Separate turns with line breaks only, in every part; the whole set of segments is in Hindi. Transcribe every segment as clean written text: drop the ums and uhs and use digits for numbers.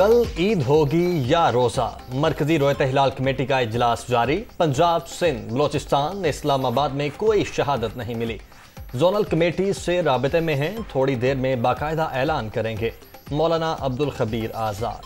कल ईद होगी या रोजा, मरकजी रोयत हिलाल कमेटी का इजलास जारी। पंजाब, सिंध, बलोचिस्तान, इस्लामाबाद में कोई शहादत नहीं मिली। जोनल कमेटी से राबते में हैं, थोड़ी देर में बाकायदा ऐलान करेंगे। मौलाना अब्दुल खबीर आजाद।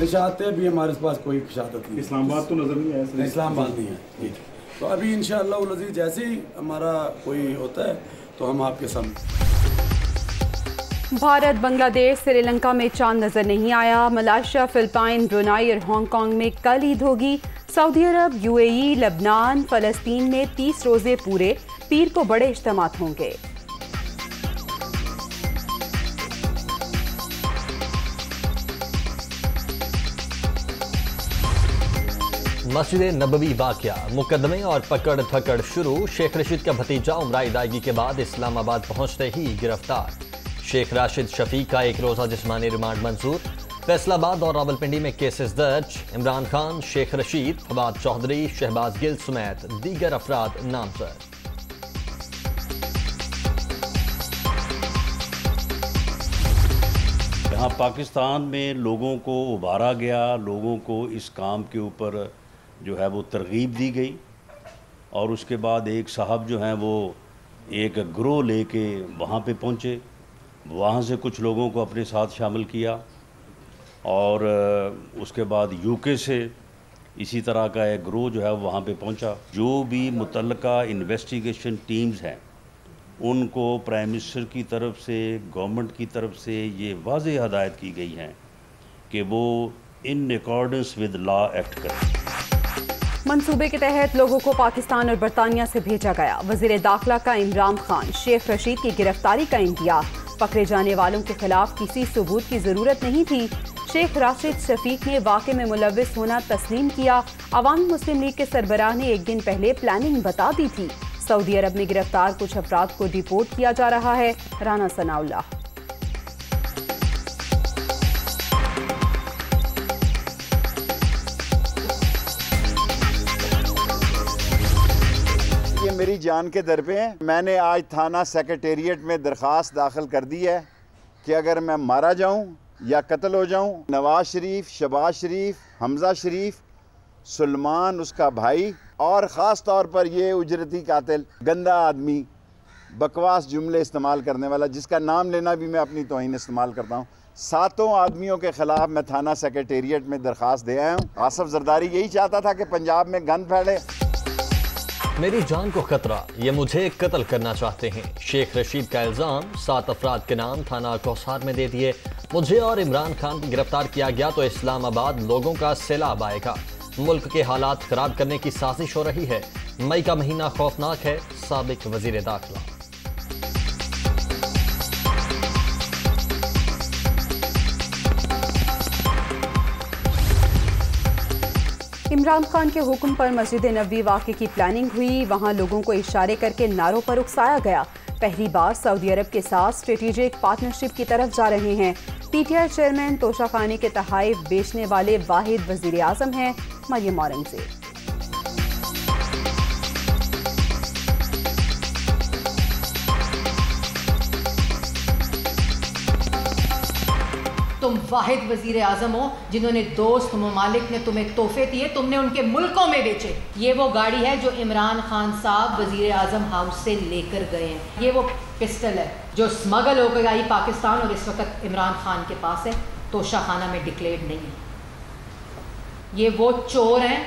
शहादतें भी हमारे पास कोई शहादत नहीं।
इस्लामाबाद तो नजर नहीं आया।
इस्लामाबाद नहीं है। तो अभी इंशाअल्लाह उल अज़ीज़ जैसे ही हमारा कोई होता है तो हम आपके सामने।
भारत, बांग्लादेश, श्रीलंका में चांद नजर नहीं आया। मलेशिया, फिलिपाइन, ब्रुनाई और हांगकांग में कल ईद होगी। सऊदी अरब, यूएई, लबनान, फलस्तीन में 30 रोजे पूरे। पीर को बड़े इज्तिमात होंगे।
मस्जिद नबवी वाक़या, मुकदमे और पकड़ धकड़ शुरू। शेख रशीद का भतीजा उम्रा अदायगी के बाद इस्लामाबाद पहुंचते ही गिरफ्तार। शेख राशिद शफीक का एक रोज़ा जिस्मानी रिमांड मंजूर। फैसलाबाद और रावलपिंडी में केसेस दर्ज। इमरान खान, शेख रशीद, फवाद चौधरी, शहबाज गिल समेत दीगर अफराद नामजद।
यहाँ पाकिस्तान में लोगों को उभारा गया, लोगों को इस काम के ऊपर जो है वो तरगीब दी गई और उसके बाद एक साहब जो हैं वो एक ग्रोह लेके वहाँ पे पहुँचे। वहाँ से कुछ लोगों को अपने साथ शामिल किया और उसके बाद यूके से इसी तरह का एक ग्रोह जो है वहाँ पे पहुँचा। जो भी मुतल्लका इन्वेस्टिगेशन टीम्स हैं उनको प्राइम मिनिस्टर की तरफ से, गवर्नमेंट की तरफ से ये वाज़ेह हदायत की गई हैं कि वो in accordance with law act करें।
मंसूबे के तहत लोगों को पाकिस्तान और बरतानिया से भेजा गया। वज़ीर दाखिला का इमरान खान, शेख रशीद की गिरफ्तारी का इंदिया। पकड़े जाने वालों के खिलाफ किसी सबूत की जरूरत नहीं थी। शेख राशिद शफीक ने वाक़े में मुलव्विस होना तस्लीम किया। अवामी मुस्लिम लीग के सरबराह ने एक दिन पहले प्लानिंग बता दी थी। सऊदी अरब में गिरफ्तार कुछ अफराद को डिपोर्ट किया जा रहा है। राना सनाउल्लाह।
ये मेरी जान के दर पे हैं। मैंने आज थाना सेक्रेटेरिएट में दरख्वास्त दाखिल कर दी है कि अगर मैं मारा जाऊं या कत्ल हो जाऊं, नवाज शरीफ, शहबाज शरीफ, हमजा शरीफ, सुलेमान उसका भाई और ख़ास तौर पर ये उजरती कातिल, गंदा आदमी, बकवास जुमले इस्तेमाल करने वाला, जिसका नाम लेना भी मैं अपनी तौहीन इस्तेमाल करता हूँ, 7 आदमियों के ख़िलाफ़ मैं थाना सेक्रेटेरिएट में दरख्वास्त दे आया हूँ। आसिफ जरदारी यही चाहता था कि पंजाब में गंद फैले।
मेरी जान को खतरा, ये मुझे कत्ल करना चाहते हैं। शेख रशीद का इल्ज़ाम। 7 अफराद के नाम थाना कौसार में दे दिए। मुझे और इमरान खान को गिरफ्तार किया गया तो इस्लामाबाद लोगों का सैलाब आएगा। मुल्क के हालात खराब करने की साजिश हो रही है। मई का महीना खौफनाक है। साबिक वजीर दाखिला।
इमरान खान के हुक्म पर मस्जिद नबवी वाक़े की प्लानिंग हुई। वहां लोगों को इशारे करके नारों पर उकसाया गया। पहली बार सऊदी अरब के साथ स्ट्रेटेजिक पार्टनरशिप की तरफ जा रहे हैं। पीटीआई चेयरमैन तोशाखाने के तहाइफ बेचने वाले वाहिद वजीर आजम हैं मरियम औरंगजेब।
तुम वाहिद वजीर आजम हो जिन्होंने दोस्त ममालिक ने तुम्हें तोहफे दिए, तुमने उनके मुल्कों में बेचे। ये वो गाड़ी है जो इमरान खान साहब वजीर आजम हाउस से लेकर गए हैं। ये वो पिस्टल है जो स्मगल होकर आई पाकिस्तान और इस वक्त इमरान खान के पास है, तोशाखाना में डिक्लेयर्ड नहीं है। ये वो चोर हैं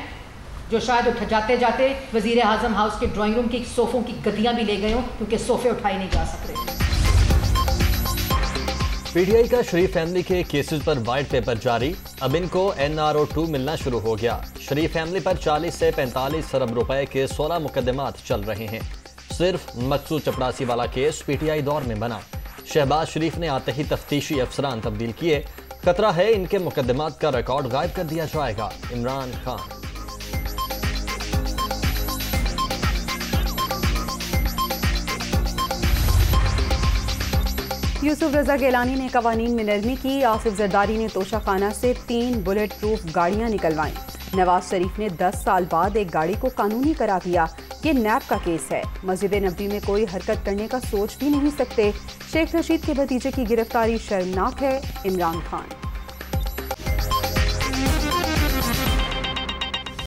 जो शायद उठ जाते जाते वजीर आजम हाउस के ड्राइंग रूम की सोफ़ों की गद्दियाँ भी ले गए हों क्योंकि सोफ़े उठाए नहीं जा सकते।
पीटीआई का शरीफ फैमिली के केसेस पर वाइट पेपर जारी। अब इनको NRO2 मिलना शुरू हो गया। शरीफ फैमिली पर 40 से 45 अरब रुपए के 16 मुकदमात चल रहे हैं। सिर्फ मकसूद चपड़ासी वाला केस पीटीआई दौर में बना। शहबाज शरीफ ने आते ही तफ्तीशी अफसरान तब्दील किए। खतरा है इनके मुकदमात का रिकॉर्ड गायब कर दिया जाएगा। इमरान खान।
यूसुफ रजा गिलानी ने कवानीन में नरमी की। आसिफ जरदारी ने तोशाखाना से 3 बुलेट प्रूफ गाड़ियां निकलवाईं। नवाज शरीफ ने 10 साल बाद एक गाड़ी को कानूनी करार दिया। ये नैब का केस है। मस्जिद नबवी में कोई हरकत करने का सोच भी नहीं सकते। शेख रशीद के भतीजे की गिरफ्तारी शर्मनाक है। इमरान खान।